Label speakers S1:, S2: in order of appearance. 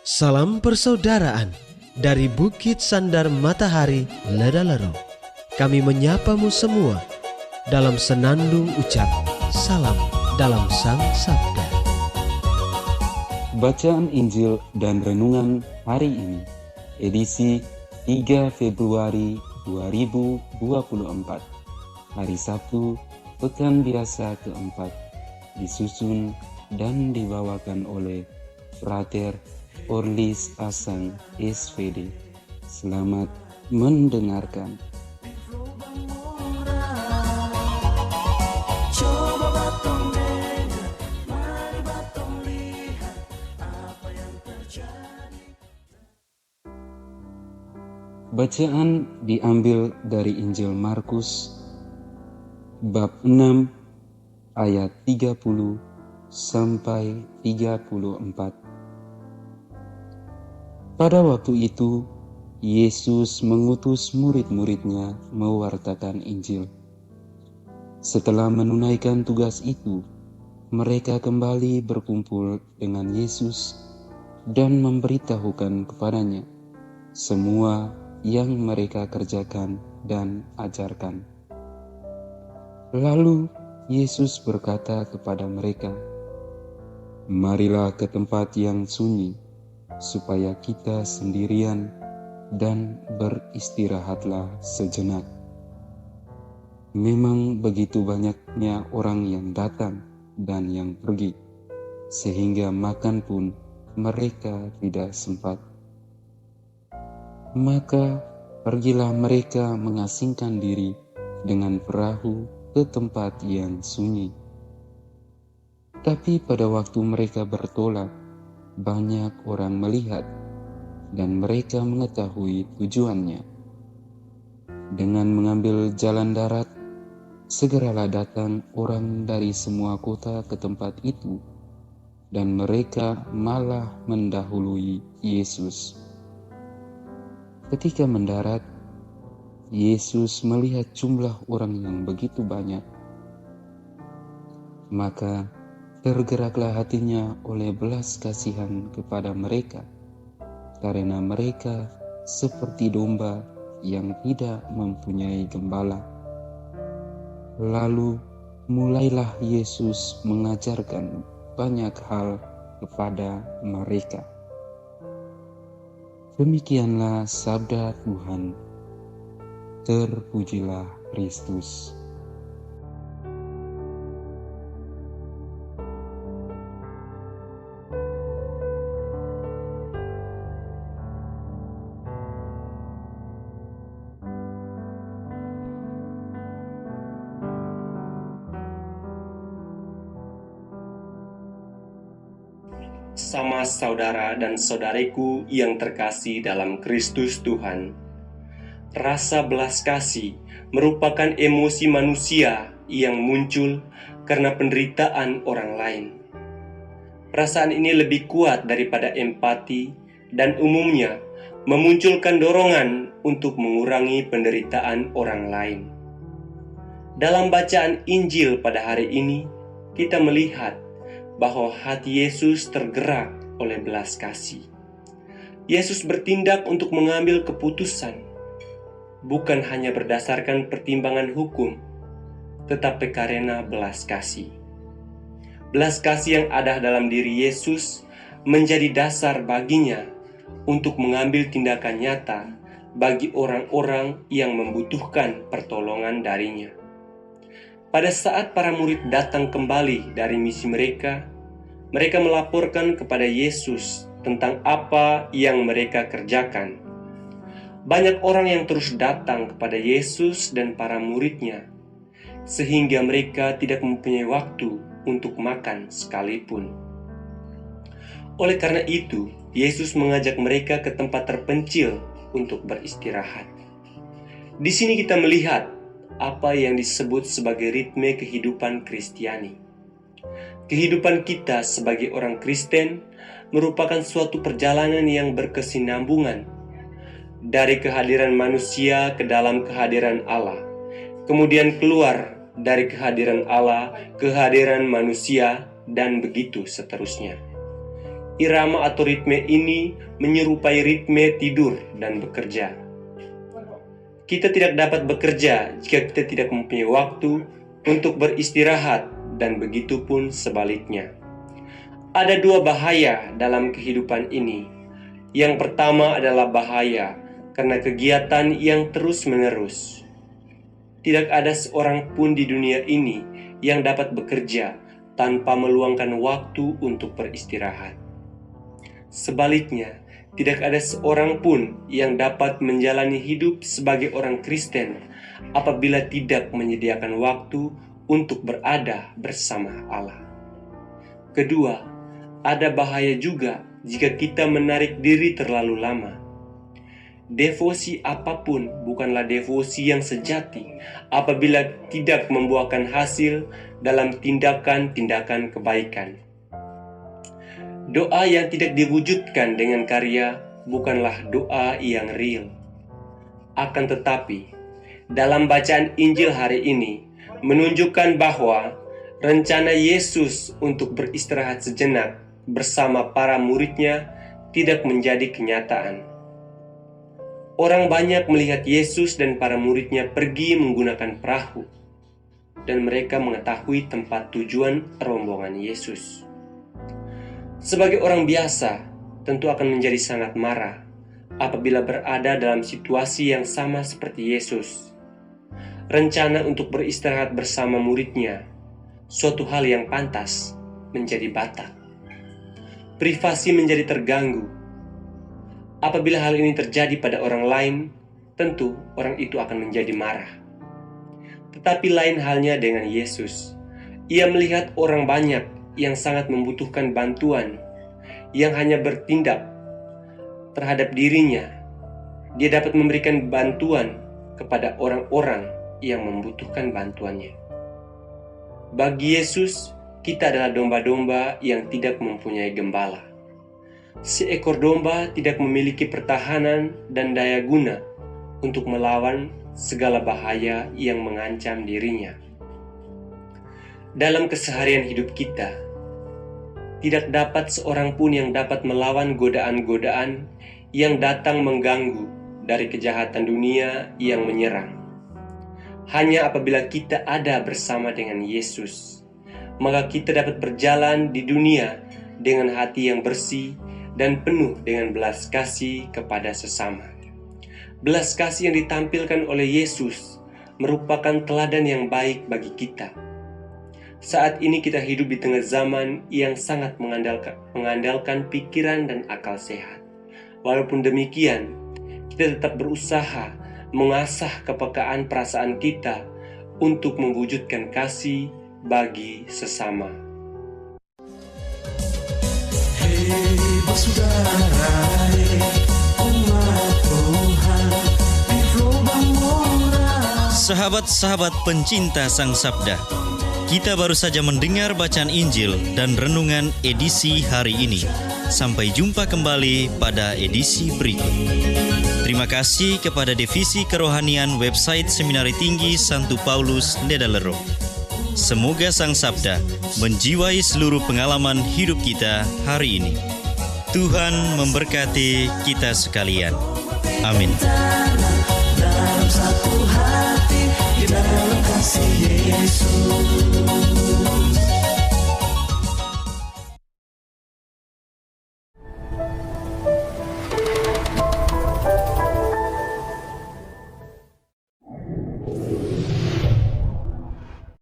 S1: Salam persaudaraan dari Bukit Sandar Matahari Ledalero. Kami menyapamu semua dalam senandung ucap salam dalam Sang Sabda.
S2: Bacaan Injil dan Renungan hari ini, edisi 3 Februari 2024, hari Sabtu, Pekan Biasa keempat, disusun dan dibawakan oleh Frater Orlis Asang SVD. Selamat mendengarkan. Bacaan diambil dari Injil Markus bab 6 ayat 30 sampai 34. Pada waktu itu, Yesus mengutus murid-muridnya mewartakan Injil. Setelah menunaikan tugas itu, mereka kembali berkumpul dengan Yesus dan memberitahukan kepadanya semua yang mereka kerjakan dan ajarkan. Lalu Yesus berkata kepada mereka, "Marilah ke tempat yang sunyi, supaya kita sendirian dan beristirahatlah sejenak." Memang begitu banyaknya orang yang datang dan yang pergi, sehingga makan pun mereka tidak sempat. Maka pergilah mereka mengasingkan diri dengan perahu ke tempat yang sunyi. Tapi pada waktu mereka bertolak, banyak orang melihat dan mereka mengetahui tujuannya. Dengan mengambil jalan darat, segeralah datang orang dari semua kota ke tempat itu, dan mereka malah mendahului Yesus. Ketika mendarat, Yesus melihat jumlah orang yang begitu banyak. Maka tergeraklah hatinya oleh belas kasihan kepada mereka, karena mereka seperti domba yang tidak mempunyai gembala. Lalu mulailah Yesus mengajarkan banyak hal kepada mereka. Demikianlah sabda Tuhan. Terpujilah Kristus.
S3: Sama saudara dan saudariku yang terkasih dalam Kristus Tuhan, rasa belas kasih merupakan emosi manusia yang muncul karena penderitaan orang lain. Perasaan ini lebih kuat daripada empati dan umumnya memunculkan dorongan untuk mengurangi penderitaan orang lain. Dalam bacaan Injil pada hari ini, kita melihat bahwa hati Yesus tergerak oleh belas kasih. Yesus bertindak untuk mengambil keputusan, bukan hanya berdasarkan pertimbangan hukum, tetapi karena belas kasih. Belas kasih yang ada dalam diri Yesus menjadi dasar baginya untuk mengambil tindakan nyata bagi orang-orang yang membutuhkan pertolongan darinya. Pada saat para murid datang kembali dari misi mereka melaporkan kepada Yesus tentang apa yang mereka kerjakan. Banyak orang yang terus datang kepada Yesus dan para muridnya, sehingga mereka tidak mempunyai waktu untuk makan sekalipun. Oleh karena itu, Yesus mengajak mereka ke tempat terpencil untuk beristirahat. Di sini kita melihat apa yang disebut sebagai ritme kehidupan Kristiani. Kehidupan kita sebagai orang Kristen merupakan suatu perjalanan yang berkesinambungan dari kehadiran manusia ke dalam kehadiran Allah, kemudian keluar dari kehadiran Allah ke kehadiran manusia, dan begitu seterusnya. Irama atau ritme ini menyerupai ritme tidur dan bekerja. Kita tidak dapat bekerja jika kita tidak mempunyai waktu untuk beristirahat, dan begitu pun sebaliknya. Ada dua bahaya dalam kehidupan ini. Yang pertama adalah bahaya karena kegiatan yang terus-menerus. Tidak ada seorang pun di dunia ini yang dapat bekerja tanpa meluangkan waktu untuk beristirahat. Sebaliknya, tidak ada seorang pun yang dapat menjalani hidup sebagai orang Kristen apabila tidak menyediakan waktu untuk berada bersama Allah. Kedua, ada bahaya juga jika kita menarik diri terlalu lama. Devosi apapun bukanlah devosi yang sejati apabila tidak membuahkan hasil dalam tindakan-tindakan kebaikan. Doa yang tidak diwujudkan dengan karya bukanlah doa yang real. Akan tetapi, dalam bacaan Injil hari ini menunjukkan bahwa rencana Yesus untuk beristirahat sejenak bersama para muridnya tidak menjadi kenyataan. Orang banyak melihat Yesus dan para muridnya pergi menggunakan perahu, dan mereka mengetahui tempat tujuan rombongan Yesus. Sebagai orang biasa, tentu akan menjadi sangat marah apabila berada dalam situasi yang sama seperti Yesus. Rencana untuk beristirahat bersama muridnya, suatu hal yang pantas, menjadi batal. Privasi menjadi terganggu. Apabila hal ini terjadi pada orang lain, tentu orang itu akan menjadi marah. Tetapi lain halnya dengan Yesus. Ia melihat orang banyak yang sangat membutuhkan bantuan, yang hanya bertindak terhadap dirinya. Dia dapat memberikan bantuan kepada orang-orang yang membutuhkan bantuannya. Bagi Yesus, kita adalah domba-domba yang tidak mempunyai gembala. Seekor domba tidak memiliki pertahanan dan daya guna untuk melawan segala bahaya yang mengancam dirinya. Dalam keseharian hidup kita, tidak dapat seorang pun yang dapat melawan godaan-godaan yang datang mengganggu dari kejahatan dunia yang menyerang. Hanya apabila kita ada bersama dengan Yesus, maka kita dapat berjalan di dunia dengan hati yang bersih dan penuh dengan belas kasih kepada sesama. Belas kasih yang ditampilkan oleh Yesus merupakan teladan yang baik bagi kita. Saat ini kita hidup di tengah zaman yang sangat mengandalkan pikiran dan akal sehat. Walaupun demikian, kita tetap berusaha mengasah kepekaan perasaan kita untuk mewujudkan kasih bagi sesama.
S4: Sahabat-sahabat pencinta Sang Sabda, kita baru saja mendengar bacaan Injil dan renungan edisi hari ini. Sampai jumpa kembali pada edisi berikut. Terima kasih kepada Divisi Kerohanian website Seminari Tinggi Santo Paulus Ledalero. Semoga Sang Sabda menjiwai seluruh pengalaman hidup kita hari ini. Tuhan memberkati kita sekalian. Amin. Dalam satu hati, di dalam kasih Yesus.